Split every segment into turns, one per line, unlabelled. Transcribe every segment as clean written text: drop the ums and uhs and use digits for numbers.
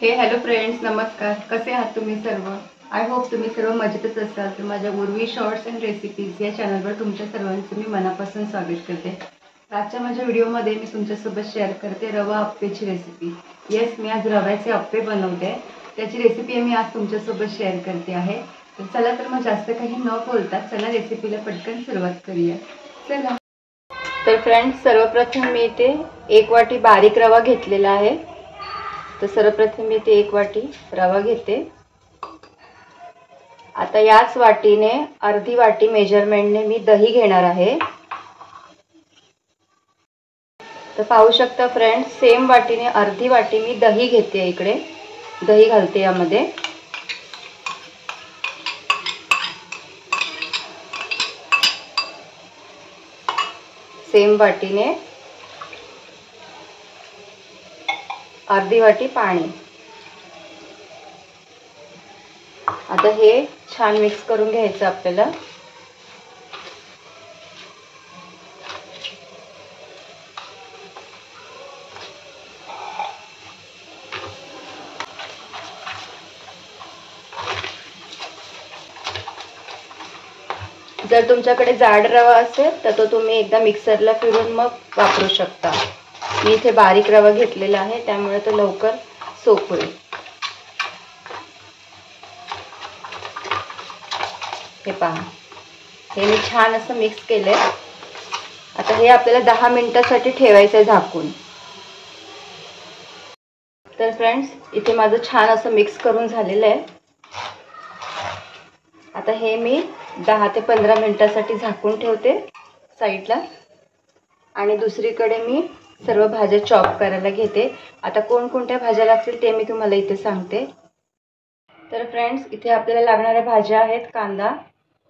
Hello friends, नमस्कार. कसे आहात तुम्ही सर्व? आय होप तुम्ही सर्व मजेतच असाल. तर माझ्या उर्वी शॉर्ट्स अँड रेसिपीज या चॅनलवर तुमच्या सर्वांचं मी मनापासून स्वागत करते. आजच्या माझ्या व्हिडिओमध्ये मी तुमच्यासोबत शेअर करते रवा अप्पेची रेसिपी. येस, मी आज रव्याचे अप्पे बनवते. त्याची रेसिपी मी आज तुमच्यासोबत शेअर करते आहे. तर चला, तर मग जास्त काही न बोलता चला रेसिपीला पटकन सुरुवात करूया. चला. तर फ्रेंड्स, सर्वप्रथम मी इथे 1 वाटी बारीक रवा घेतलेला आहे. तर सर्वप्रथम मी इथे 1 वाटी रवा घेते. आता याच वाटीने अर्धी वाटी मेजरमेंटने मी दही घेणार आहे. तर पाहू शकता फ्रेंड्स, सेम वाटीने अर्धी वाटी मी दही घेते. इकडे दही घालते यामध्ये. सेम वाटीने अर्धी वाटी पाणी. आता हे छान मिक्स करून घ्यायचं आपल्याला. जर तुमच्याकडे जाड रवा असेल तर तो तुम्ही एकदा मिक्सरला फिरून मग वापरू शकता. मी इथे बारीक रवा घेतलेला आहे, त्यामुळे तो लवकर सोक होईल. हे पहा, हे मी छान असं मिक्स केलंय. आता हे आपल्याला 10 मिनिटासाठी ठेवायचं आहे झाकून. तर फ्रेंड्स, इथे माझं छान असं मिक्स करून झालेलं आहे. आता हे मी 10 ते 15 मिनिटासाठी झाकून ठेवते साईडला. आणि दुसरीकडे मी सर्व भाज्या चॉप करायला घेते. आता कोणकोणत्या भाज्या लागतील ते मी तुम्हाला इथे सांगते. तर फ्रेंड्स, इथे आपल्याला लागणाऱ्या भाज्या आहेत कांदा,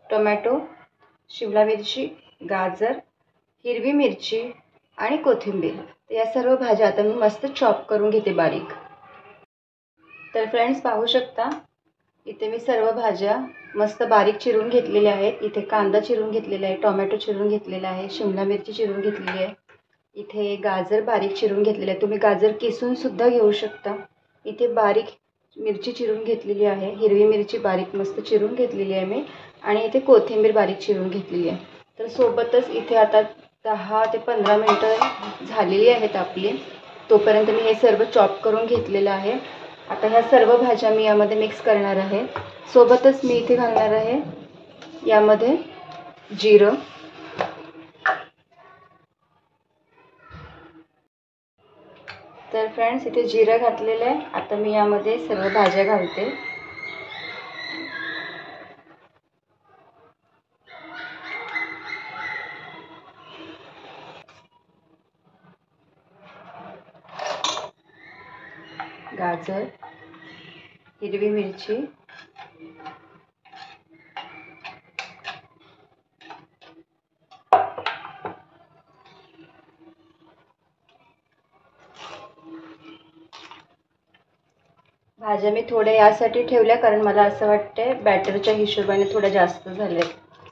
टोमॅटो, शिमला मिरची, गाजर, हिरवी मिरची आणि कोथिंबीर. या सर्व भाज्या आता मी मस्त चॉप करून घेते बारीक. तर फ्रेंड्स, पाहू शकता इथे मी सर्व भाज्या मस्त बारीक चिरून घेतलेल्या आहेत. इथे कांदा चिरून घेतलेला आहे, टोमॅटो चिरून घेतलेला आहे, शिमला मिरची चिरून घेतलेली आहे. इथे गाजर बारीक चिरून घेतलेले आहे. तुम्ही गाजर किसून सुद्धा घेऊ शकता. इथे बारीक मिरची चिरून घेतलेली आहे, हिरवी मिरची बारीक मस्त चिरून घेतलेली आहे मी. आणि इथे कोथिंबीर बारीक चिरून घेतलेली आहे. तर सोबतच इथे आता 10 ते 15 मिनिटं झालेली आहेत आपली. तोपर्यंत मी हे सर्व चॉप करून घेतलेलं आहे. आता ह्या सर्व भाज्या मी यामध्ये मिक्स करणार आहे. सोबतच मी इथे घालणार आहे यामध्ये जिरं, तर फ्रेंड्स इथे जिरं घातलेलं आहे. आता मी यामध्ये सर्व भाज्या घालते. गाजर, हिरवी मिरची, भाज्या मी थोड्या यासाठी ठेवल्या कारण मला असं वाटतंय बॅटरच्या हिशोबाने थोड्या जास्त झाल्या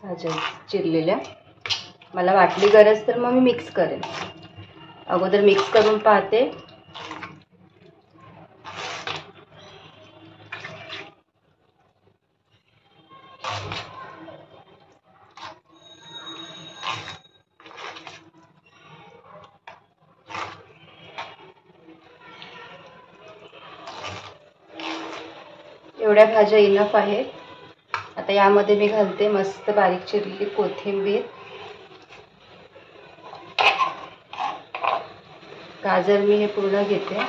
भाज्या चिरलेल्या. मला वाटली गरज तर मग मी मिक्स करेन. अगोदर मिक्स करून पाहते. एवढ्या भाज्या इनफ आहेत. आता यामध्ये मी घालते मस्त बारीक चिरलेली कोथिंबीर. गाजर मी हे पूर्ण घेते.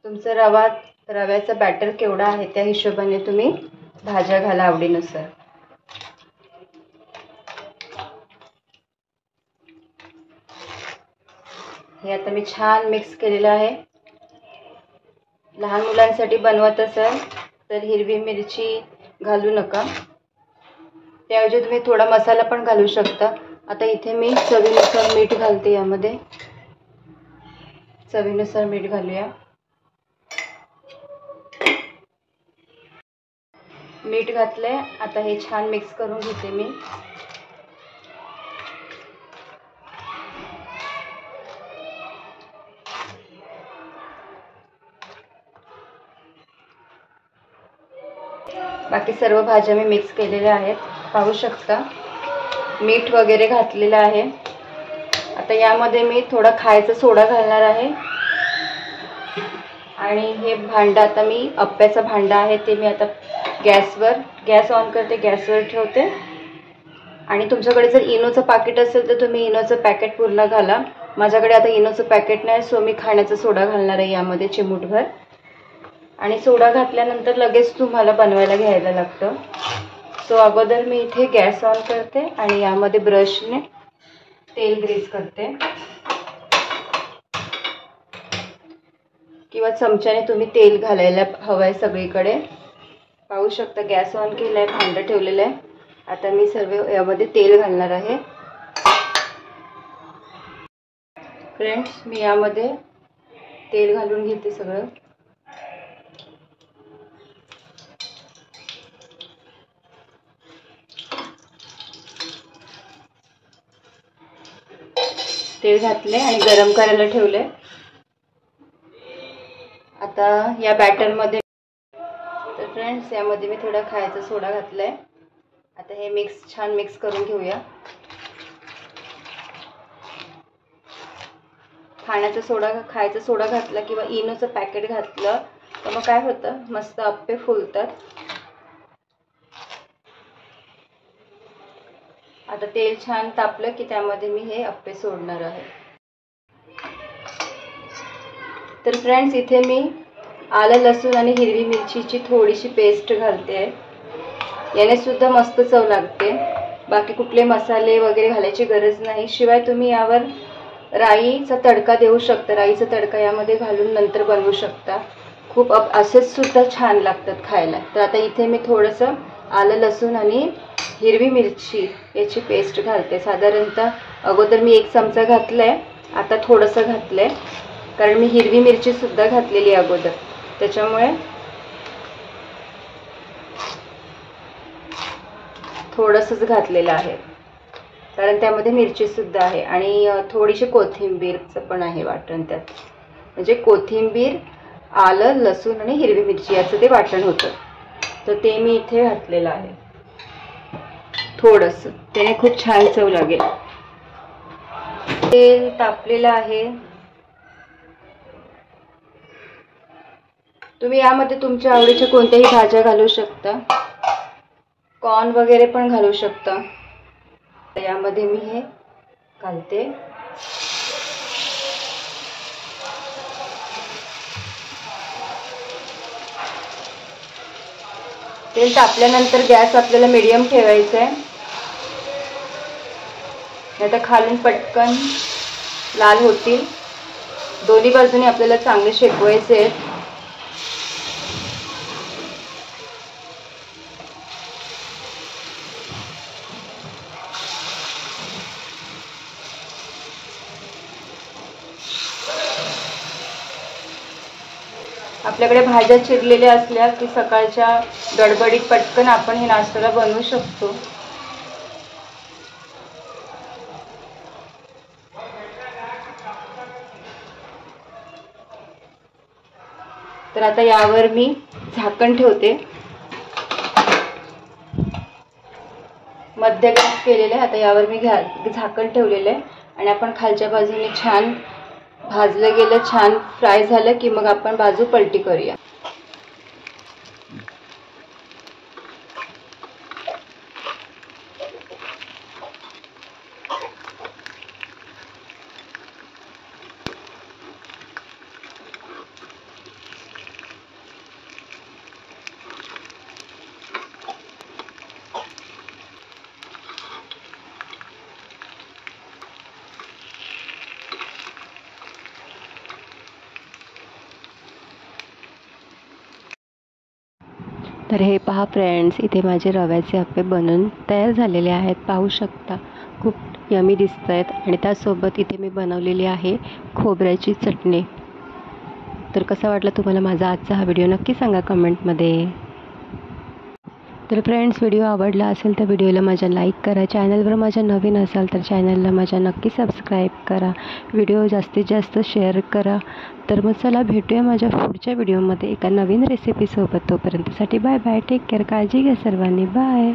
तुमचं रव्याचा बॅटर केवढा आहे त्या हिशोबाने तुम्ही भाज्या घाला आवडीनुसार. हे आता मी छान मिक्स केलेलं आहे. लहान मुलांसाठी बनवत असाल तर हिरवी मिरची घालू नका. त्याऐवजी तुम्ही थोडा मसाला पण घालू शकता. आता इथे मी चवीनुसार मीठ घालते. यामध्ये चवीनुसार मीठ घालूया. मीठ घातलंय. आता हे छान मिक्स करून घेते मी. बाकी सर्व भाज्या मी मिक्स केलेल्या आहेत, पाहू शकता. मीठ वगैरे घातलेलं आहे. आता यामध्ये मी थोडा खायचा सोडा घालणार आहे. आणि हे भांडं आता मी अप्प्याचं भांडं आहे ते मी आता गॅस ऑन करते, गॅसवर ठेवते. आणि तुमच्याकडे जर इनोचं पॅकेट असेल तर तुम्ही इनोचं पॅकेट पूर्ण घाला. माझ्याकडे आता इनोचं पॅकेट नाही, सो मी खाण्याचा सोडा घालणार आहे यामध्ये चिमूटभर. आणि सोडा घातल्यानंतर लगेच तुम्हाला बनवायला घ्यायला लागतं. सो अगोदर मी इथे गॅस ऑन करते आणि यामध्ये ब्रशने तेल ग्रीस करते किंवा चमच्याने तुम्ही तेल घालायला हवं आहे सगळीकडे. पाहू शकता गॅस ऑन केला आहे, भांडं ठेवलेलं आहे. आता मी सर्व यामध्ये तेल घालणार आहे. फ्रेंड्स, मी यामध्ये तेल घालून घेते सगळं. तेल घातले आणि गरम करायला ठेवले. आता या बॅटरमध्ये तर फ्रेंड्स यामध्ये मी थोडा खायचा सोडा घातलाय. आता हे छान मिक्स करून घेऊया. खायचा सोडा घातला किंवा इनोचं पॅकेट घातलं तर मग काय होतं, मस्त अप्पे फुलतात. आता तेल छान तापलं की त्यामध्ये मी हे अप्पे सोडणार आहे. तर फ्रेंड्स, इथे मी आलं, लसूण आणि हिरवी मिरचीची थोडीशी पेस्ट घालते. याने सुद्धा मस्त चव लागते. बाकी कुठले मसाले वगैरे घालायची गरज नाही. शिवाय तुम्ही यावर राईचा तडका देऊ शकता. राईचा तडका यामध्ये घालून नंतर बनवू शकता. खूप असेच सुद्धा छान लागतात खायला. तर आता इथे मी थोडंसं आलं, लसूण आणि हिरवी मिरची याची पेस्ट घालते. साधारणतः अगोदर मी 1 चमचा घातलाय, आता थोडंसं घातलंय, कारण मी हिरवी मिरची सुद्धा घातलेली अगोदर, त्याच्यामुळे थोडंसंच घातलेलं आहे, कारण त्यामध्ये मिरची सुद्धा आहे. आणि थोडीशी कोथिंबीरचं पण आहे वाटण त्यात. म्हणजे कोथिंबीर, आलं, लसूण आणि हिरवी मिरची याचं ते वाटण होतं. तर ते मी इथे घातलेलं आहे थोडंसं. त्याने खूप छान चव लागेल. तेल तापलेलं आहे. तुम्ही यामध्ये तुमच्या आवडीच्या कोणत्याही भाज्या घालू शकता. कॉर्न वगैरे पण घालू शकता. यामध्ये मी हे घालते. तेल तापल्यानंतर गॅस आपल्याला मीडियम ठेवायचा आहे, नाहीतर खालून पटकन लाल होतील. दोन्ही बाजूने आपल्याला चांगले शेकवायचे आहेत. आपल्याकडे भाज्या चिरलेल्या असल्या की सकाळच्या गडबडीत पटकन आपण हे नाश्त्याला बनवू शकतो. तर आता यावर मी झाकण ठेवते. मध्य गॅस केलेला आहे. आता यावर मी झाकण ठेवलेलं आहे आणि आपण खालच्या बाजूने छान भाजलं गेलं, छान फ्राय झालं की मग आपण बाजू पलटी करूया. तर हे पहा फ्रेंड्स, इथे माझे रव्याचे अप्पे बनून तयार झालेले आहेत. पाहू शकता खूप यमी दिसत आहेत. आणि त्यासोबत इथे मी बनवलेली आहे खोबऱ्याची चटणी. तर कसा वाटला तुम्हाला माझा आजचा हा व्हिडिओ नक्की सांगा कमेंटमध्ये.
तर फ्रेंड्स, व्हिडिओ आवडला असेल तर व्हिडिओला माझ्या लाईक करा. चॅनलवर माझ्या नवीन असाल तर चॅनलला माझ्या नक्की सबस्क्राईब करा. व्हिडिओ जास्तीत जास्त शेअर करा. तर मग चला भेटूया माझ्या पुढच्या व्हिडिओमध्ये एका नवीन रेसिपीसोबत. तोपर्यंतसाठी बाय बाय. Take care. काळजी घ्या सर्वांनी. बाय.